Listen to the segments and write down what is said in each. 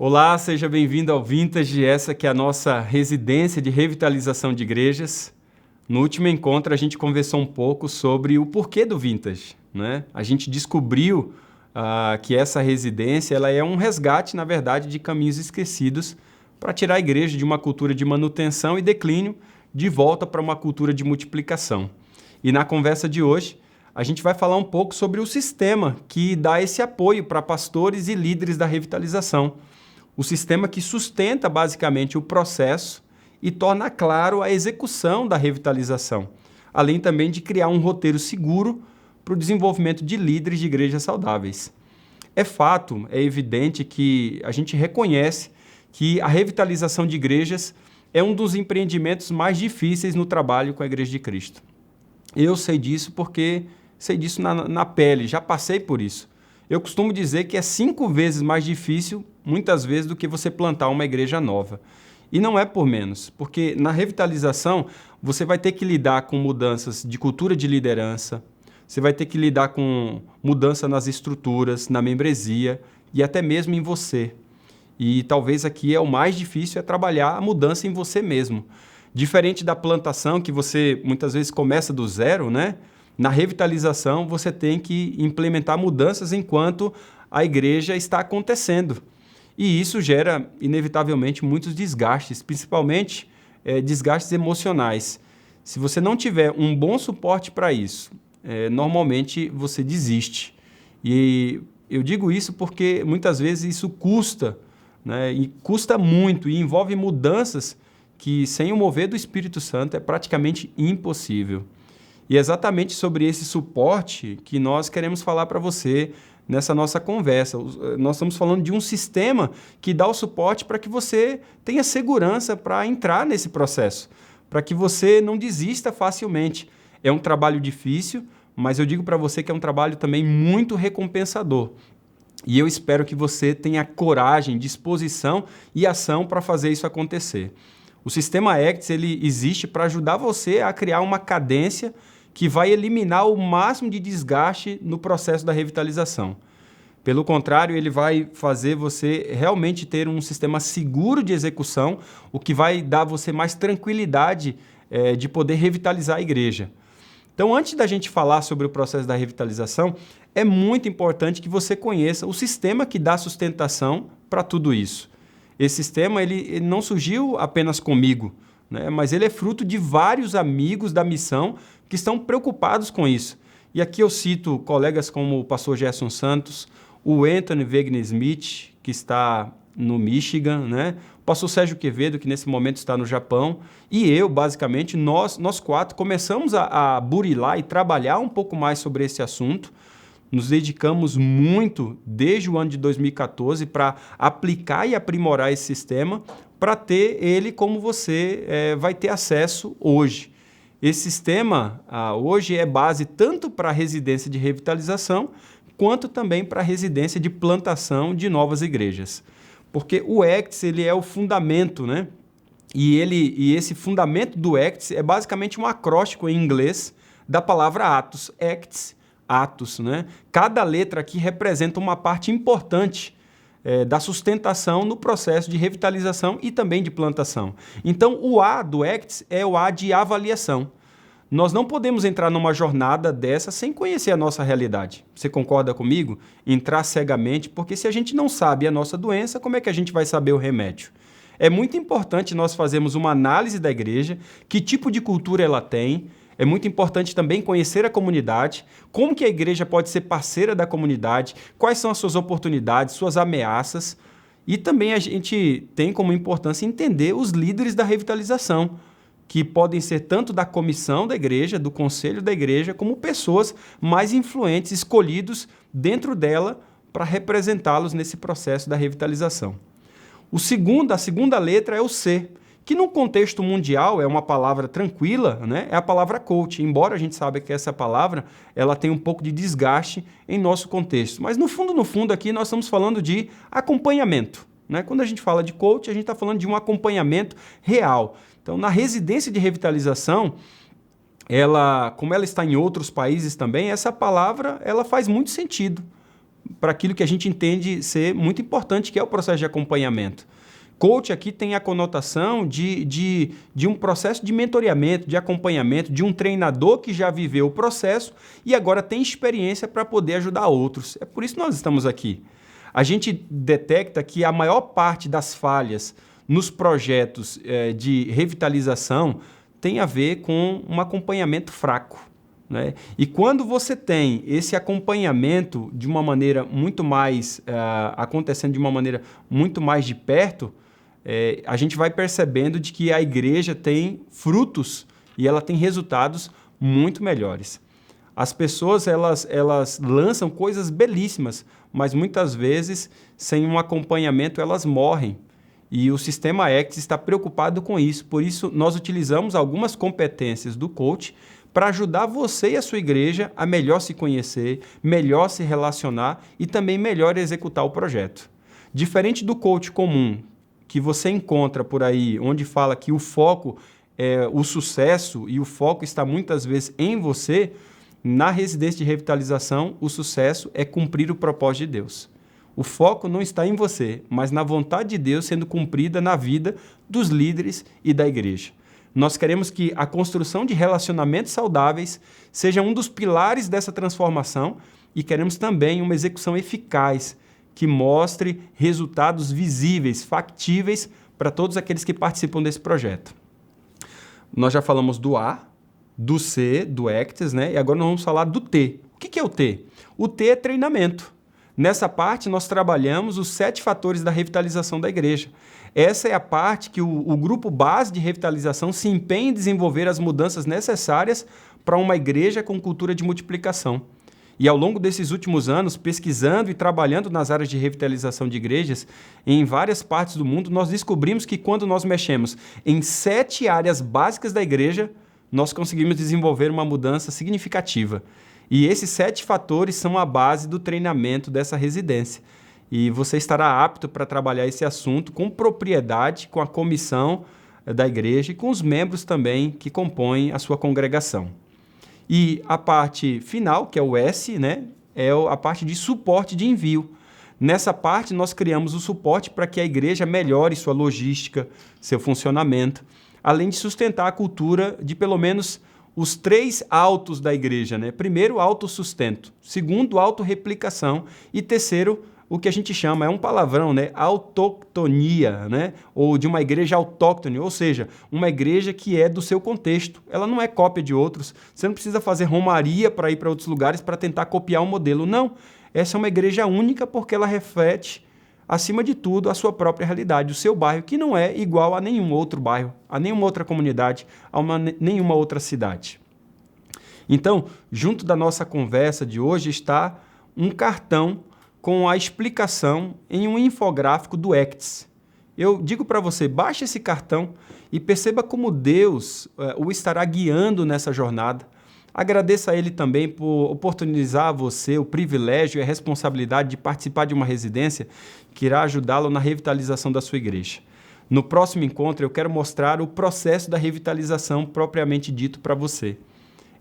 Olá, seja bem-vindo ao Vintage, essa que é a nossa residência de revitalização de igrejas. No último encontro a gente conversou um pouco sobre o porquê do Vintage, né? A gente descobriu que essa residência ela é um resgate, na verdade, de caminhos esquecidos para tirar a igreja de uma cultura de manutenção e declínio de volta para uma cultura de multiplicação. E na conversa de hoje, a gente vai falar um pouco sobre o sistema que dá esse apoio para pastores e líderes da revitalização. O sistema que sustenta basicamente o processo e torna claro a execução da revitalização, além também de criar um roteiro seguro para o desenvolvimento de líderes de igrejas saudáveis. É fato, é evidente que a gente reconhece que a revitalização de igrejas é um dos empreendimentos mais difíceis no trabalho com a Igreja de Cristo. Eu sei disso porque sei disso na pele, já passei por isso. Eu costumo dizer que é 5 vezes mais difícil, muitas vezes, do que você plantar uma igreja nova. E não é por menos, porque na revitalização você vai ter que lidar com mudanças de cultura de liderança, você vai ter que lidar com mudança nas estruturas, na membresia e até mesmo em você. E talvez aqui o mais difícil é trabalhar a mudança em você mesmo. Diferente da plantação, que você muitas vezes começa do zero, né? Na revitalização, você tem que implementar mudanças enquanto a igreja está acontecendo. E isso gera, inevitavelmente, muitos desgastes, principalmente desgastes emocionais. Se você não tiver um bom suporte para isso, normalmente você desiste. E eu digo isso porque muitas vezes isso custa, né? E custa muito, e envolve mudanças que, sem o mover do Espírito Santo, é praticamente impossível. E é exatamente sobre esse suporte que nós queremos falar para você nessa nossa conversa. Nós estamos falando de um sistema que dá o suporte para que você tenha segurança para entrar nesse processo, para que você não desista facilmente. É um trabalho difícil, mas eu digo para você que é um trabalho também muito recompensador. E eu espero que você tenha coragem, disposição e ação para fazer isso acontecer. O sistema ACTS ele existe para ajudar você a criar uma cadência que vai eliminar o máximo de desgaste no processo da revitalização. Pelo contrário, ele vai fazer você realmente ter um sistema seguro de execução, o que vai dar você mais tranquilidade de poder revitalizar a igreja. Então, antes da gente falar sobre o processo da revitalização, é muito importante que você conheça o sistema que dá sustentação para tudo isso. Esse sistema ele não surgiu apenas comigo, né? Mas ele é fruto de vários amigos da missão que estão preocupados com isso. E aqui eu cito colegas como o pastor Gerson Santos, o Anthony Wegner Smith, que está no Michigan, né? O pastor Sérgio Quevedo, que nesse momento está no Japão, e eu, basicamente, nós 4 começamos a burilar e trabalhar um pouco mais sobre esse assunto. Nos dedicamos muito desde o ano de 2014 para aplicar e aprimorar esse sistema para ter ele como você vai ter acesso hoje. Esse sistema hoje é base tanto para a residência de revitalização quanto também para a residência de plantação de novas igrejas. Porque o ACTS ele é o fundamento, né? E esse fundamento do ACTS é basicamente um acróstico em inglês da palavra Atos, ACTS, Atos, né? Cada letra aqui representa uma parte importante da sustentação no processo de revitalização e também de plantação. Então, o A do ACTS é o A de avaliação. Nós não podemos entrar numa jornada dessa sem conhecer a nossa realidade. Você concorda comigo? Entrar cegamente, porque se a gente não sabe a nossa doença, como é que a gente vai saber o remédio? É muito importante nós fazermos uma análise da igreja, que tipo de cultura ela tem. É muito importante também conhecer a comunidade, como que a igreja pode ser parceira da comunidade, quais são as suas oportunidades, suas ameaças. E também a gente tem como importância entender os líderes da revitalização, que podem ser tanto da comissão da igreja, do conselho da igreja, como pessoas mais influentes, escolhidos dentro dela para representá-los nesse processo da revitalização. A segunda letra é o C, que no contexto mundial é uma palavra tranquila, né? É a palavra coach, embora a gente saiba que essa palavra ela tem um pouco de desgaste em nosso contexto. Mas no fundo aqui nós estamos falando de acompanhamento, né? Quando a gente fala de coach, a gente está falando de um acompanhamento real. Então, na residência de revitalização, como ela está em outros países também, essa palavra ela faz muito sentido. para aquilo que a gente entende ser muito importante, que é o processo de acompanhamento. Coach aqui tem a conotação de um processo de mentoreamento, de acompanhamento, de um treinador que já viveu o processo e agora tem experiência para poder ajudar outros. É por isso que nós estamos aqui. A gente detecta que a maior parte das falhas nos projetos de revitalização tem a ver com um acompanhamento fraco, né? E quando você tem esse acompanhamento de uma maneira muito mais, acontecendo de uma maneira muito mais de perto, a gente vai percebendo de que a igreja tem frutos e ela tem resultados muito melhores. As pessoas, elas lançam coisas belíssimas, mas muitas vezes, sem um acompanhamento, elas morrem. E o sistema Acts está preocupado com isso. Por isso, nós utilizamos algumas competências do coach para ajudar você e a sua igreja a melhor se conhecer, melhor se relacionar e também melhor executar o projeto. Diferente do coach comum, que você encontra por aí, onde fala que o foco é o sucesso e o foco está muitas vezes em você, na residência de revitalização, o sucesso é cumprir o propósito de Deus. O foco não está em você, mas na vontade de Deus sendo cumprida na vida dos líderes e da igreja. Nós queremos que a construção de relacionamentos saudáveis seja um dos pilares dessa transformação e queremos também uma execução eficaz que mostre resultados visíveis, factíveis para todos aqueles que participam desse projeto. Nós já falamos do A, do C, do Acts, né? E agora nós vamos falar do T. O que é o T? O T é treinamento. Nessa parte, nós trabalhamos os 7 fatores da revitalização da igreja. Essa é a parte que o grupo base de revitalização se empenha em desenvolver as mudanças necessárias para uma igreja com cultura de multiplicação. E ao longo desses últimos anos, pesquisando e trabalhando nas áreas de revitalização de igrejas, em várias partes do mundo, nós descobrimos que quando nós mexemos em 7 áreas básicas da igreja, nós conseguimos desenvolver uma mudança significativa. E esses 7 fatores são a base do treinamento dessa residência. E você estará apto para trabalhar esse assunto com propriedade, com a comissão da igreja e com os membros também que compõem a sua congregação. E a parte final, que é o S, né, é a parte de suporte de envio. Nessa parte, nós criamos o suporte para que a igreja melhore sua logística, seu funcionamento, além de sustentar a cultura de pelo menos os 3 autos da igreja, né? Primeiro, autossustento. Segundo, autorreplicação. E terceiro, o que a gente chama, é um palavrão, né? Autoctonia, né? Ou de uma igreja autóctone, ou seja, uma igreja que é do seu contexto. Ela não é cópia de outros. Você não precisa fazer romaria para ir para outros lugares para tentar copiar um modelo. Não. Essa é uma igreja única porque ela reflete, acima de tudo, a sua própria realidade, o seu bairro, que não é igual a nenhum outro bairro, a nenhuma outra comunidade, a nenhuma outra cidade. Então, junto da nossa conversa de hoje está um cartão com a explicação em um infográfico do Acts. Eu digo para você, baixe esse cartão e perceba como Deus o estará guiando nessa jornada. Agradeça a Ele também por oportunizar a você o privilégio e a responsabilidade de participar de uma residência que irá ajudá-lo na revitalização da sua igreja. No próximo encontro, eu quero mostrar o processo da revitalização propriamente dito para você.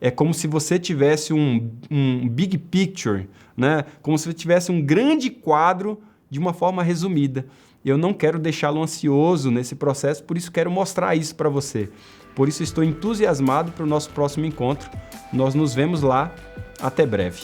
É como se você tivesse um big picture, né? Como se você tivesse um grande quadro de uma forma resumida. Eu não quero deixá-lo ansioso nesse processo, por isso quero mostrar isso para você. Por isso estou entusiasmado para o nosso próximo encontro. Nós nos vemos lá. Até breve.